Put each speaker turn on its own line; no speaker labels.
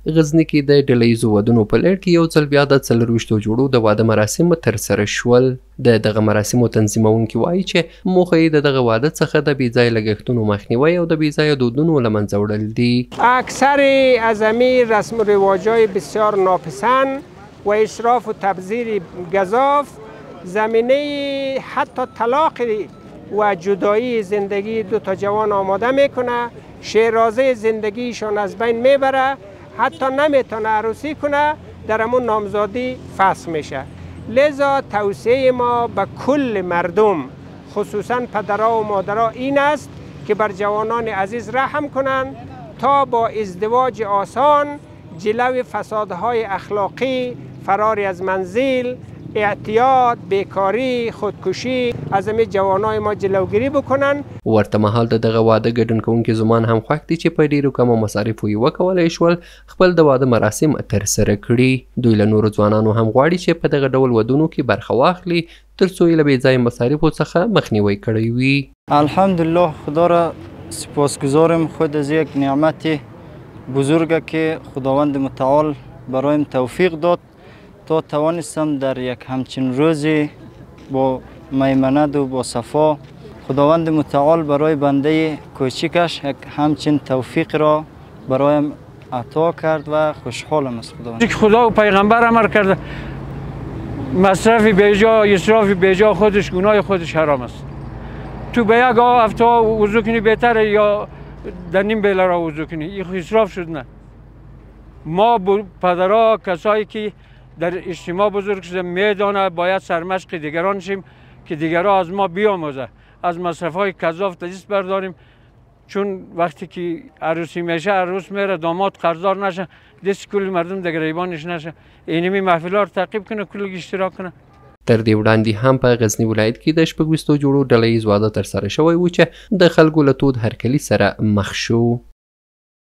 غزني کې د ډلهییزو ودونو په لړ کې یو ځل بیا د 24 جوړو د واده مراسم ترسره شول. دغه مراسمو تنظیمونکي وایي چې موخه یې د دغه واده څخه د بېځایه لګښتونو مخنیوی او د بېځایه دودونو له منځه وړل دي.
اکثر از همین رسم و رواج‌های بسیار ناپسند و اسراف و تبذیر گزاف زمینه حتی طلاق و جدایی زندگی دو تا جوان آماده میکنه، شیرازه زندگیشون از بین میبره، حتی نمیتونه عروسی کنه، در همون نامزادی فسخ میشه. لذا توصیه ما به کل مردم خصوصا پدرها و مادرها این است که بر جوانان عزیز رحم کنند تا با ازدواج آسان جلوی فسادهای اخلاقی، فراری از منزل، اعتیاد، بیکاری، خودکشی از همه جوانای ما جلوگیری بکنن.
ورته مهال د دغه واده ګډون کوونکي زمان هم خوښ دي چې په ډیرو کمو مصارفو یې وکولی شول خپل د واده مراسم ترسره کړي. دوی له نورو ځوانانو هم غواړي چې په دغه ډول ودونو کې برخه واخلي ترڅو یې له بېځایه مصارفو څخه مخنیوی کړی وي.
الحمدلله خدا را سپاسگزارم خود از یک نعمت بزرگ که خداوند متعال برایم توفیق داد تا توانستم در یک همچین روزی با میمنت و با صفا خداوند متعال برای بنده کوچکش یک همچین توفیق را برایم عطا کرد و خوشحالم از خداوند.
خدا و پیغمبر امر کرده مصرف بیجا اسراف بیجا خودش گناه خودش حرام است. تو به یک هفته وضو کنی بهتره یا در نیم بیله را وضو کنی، این اسراف شد. نه، ما پدرها کسایی که در اجتماع بزرگ شده میدانه باید سرمشق دیگران شیم که دیگران از ما بیاموزه، از مصرف های کذاف دست برداریم، چون وقتی که عروسی میشه عروس میره داماد قرضدار نشه، دست کل مردم در گریبانش نشه، اینمی محفل ها رو تعقیب کنه، کل اشتراک کنه.
تر دې وړاندې هم په غزني ولایت کې د 26 جوړو ډلهییز واده ترسره شوی و چې د خلکو له تود هرکلي سره مخ شو.